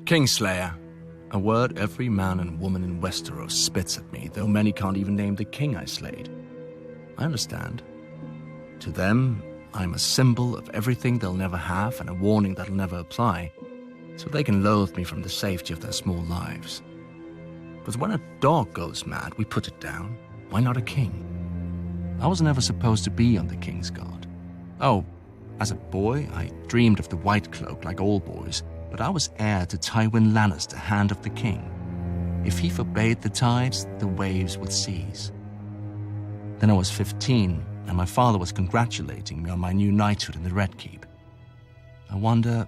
Kingslayer. A word every man and woman in Westeros spits at me, though many can't even name the king I slayed. I understand. To them, I'm a symbol of everything they'll never have and a warning that'll never apply, so they can loathe me from the safety of their small lives. But when a dog goes mad, we put it down. Why not a king? I was never supposed to be on the Kingsguard. Oh, as a boy, I dreamed of the White Cloak like all boys, but I was heir to Jaime Lannister, Hand of the King. If he forbade the tides, the waves would cease. Then I was 15, and my father was congratulating me on my new knighthood in the Red Keep. I wonder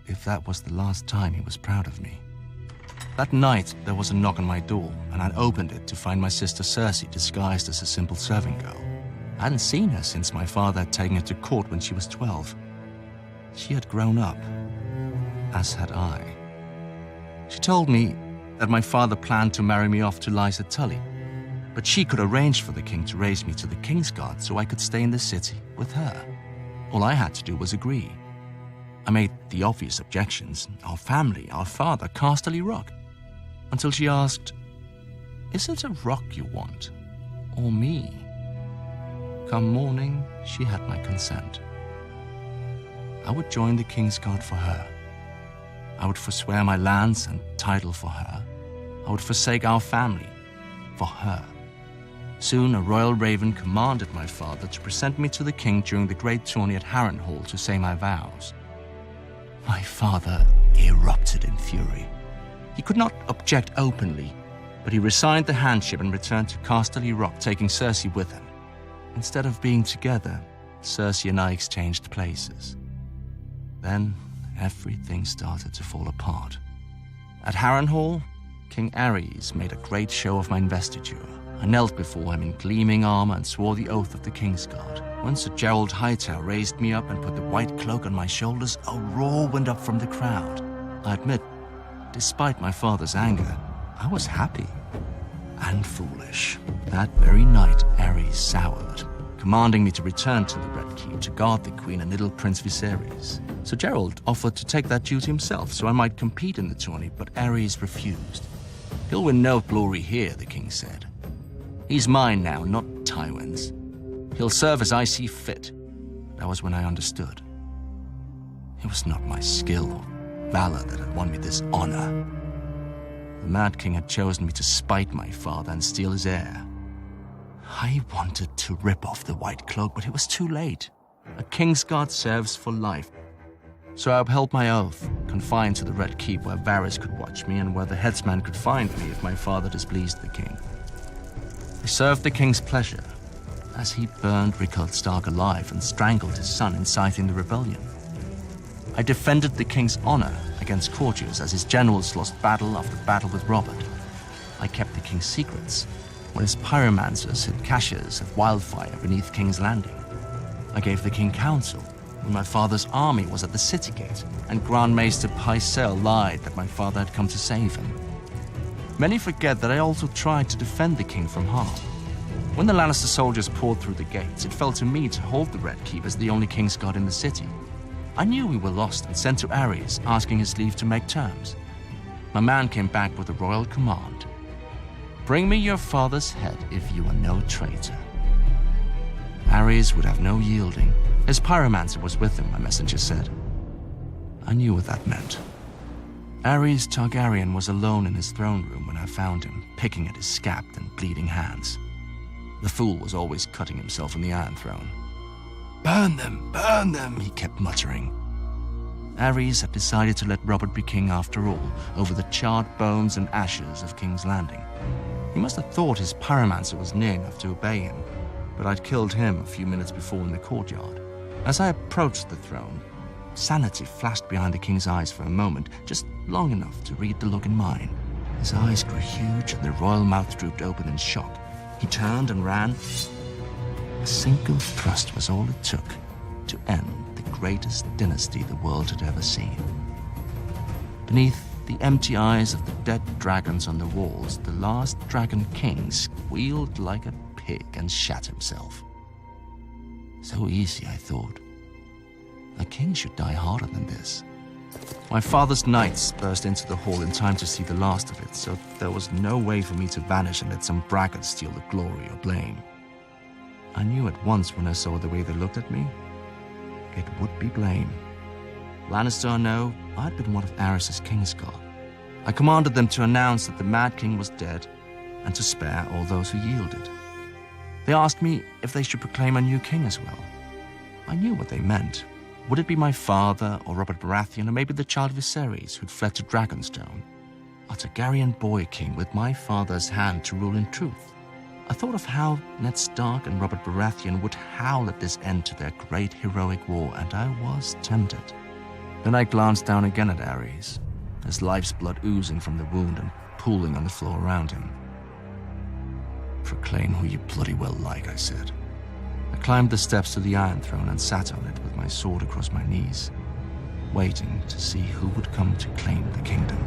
if that was the last time he was proud of me. That night, there was a knock on my door, and I opened it to find my sister Cersei disguised as a simple serving girl. I hadn't seen her since my father had taken her to court when she was 12. She had grown up, as had I. She told me that my father planned to marry me off to Lysa Tully, but she could arrange for the king to raise me to the Kingsguard so I could stay in the city with her. All I had to do was agree. I made the obvious objections: our family, our father, Casterly Rock, until she asked, "Is it a rock you want, or me?" Come morning, she had my consent. I would join the Kingsguard for her. I would forswear my lands and title for her. I would forsake our family for her. Soon, a royal raven commanded my father to present me to the king during the great tourney at Harrenhal to say my vows. My father erupted in fury. He could not object openly, but he resigned the handship and returned to Casterly Rock, taking Cersei with him. Instead of being together, Cersei and I exchanged places. Then, everything started to fall apart. At Harrenhal, King Aerys made a great show of my investiture. I knelt before him in gleaming armor and swore the oath of the Kingsguard. When Sir Gerald Hightower raised me up and put the white cloak on my shoulders, a roar went up from the crowd. I admit, despite my father's anger, I was happy and foolish. That very night, Aerys soured, commanding me to return to the Red Keep to guard the Queen and little Prince Viserys. Sir Gerald offered to take that duty himself so I might compete in the tourney, but Aerys refused. "He'll win no glory here," the king said. "He's mine now, not Tywin's. He'll serve as I see fit." That was when I understood. It was not my skill or valor that had won me this honor. The Mad King had chosen me to spite my father and steal his heir. I wanted to rip off the white cloak, but it was too late. A Kingsguard serves for life. So I upheld my oath, confined to the Red Keep where Varys could watch me and where the headsman could find me if my father displeased the king. I served the king's pleasure, as he burned Rickard Stark alive and strangled his son, inciting the rebellion. I defended the king's honor against courtiers as his generals lost battle after battle with Robert. I kept the king's secrets when his pyromancers hid caches of wildfire beneath King's Landing. I gave the king counsel when my father's army was at the city gate and Grand Maester Pycelle lied that my father had come to save him. Many forget that I also tried to defend the king from harm. When the Lannister soldiers poured through the gates, it fell to me to hold the Red Keep as the only Kingsguard in the city. I knew we were lost and sent to Aerys, asking his leave to make terms. My man came back with a royal command. "Bring me your father's head if you are no traitor." Aerys would have no yielding. His pyromancer was with him, my messenger said. I knew what that meant. Aerys Targaryen was alone in his throne room when I found him, picking at his scabbed and bleeding hands. The fool was always cutting himself on the Iron Throne. Burn them," he kept muttering. Aerys had decided to let Robert be king after all, over the charred bones and ashes of King's Landing. He must have thought his pyromancer was near enough to obey him, but I'd killed him a few minutes before in the courtyard. As I approached the throne, sanity flashed behind the king's eyes for a moment, just long enough to read the look in mine. His eyes grew huge and the royal mouth drooped open in shock. He turned and ran. A single thrust was all it took to end the greatest dynasty the world had ever seen. Beneath the empty eyes of the dead dragons on the walls, the last dragon king squealed like a pig and shat himself. So easy, I thought. A king should die harder than this. My father's knights burst into the hall in time to see the last of it, so there was no way for me to vanish and let some braggart steal the glory or blame. I knew at once when I saw the way they looked at me, it would be blame. Lannister or no, I'd been one of Aerys's Kingsguard. I commanded them to announce that the Mad King was dead and to spare all those who yielded. They asked me if they should proclaim a new king as well. I knew what they meant. Would it be my father, or Robert Baratheon, or maybe the child of Viserys who'd fled to Dragonstone? A Targaryen boy king with my father's hand to rule in truth. I thought of how Ned Stark and Robert Baratheon would howl at this end to their great heroic war, and I was tempted. Then I glanced down again at Aerys, his life's blood oozing from the wound and pooling on the floor around him. Proclaim who you bloody well like, I said. I climbed the steps to the Iron Throne and sat on it with my sword across my knees, waiting to see who would come to claim the kingdom.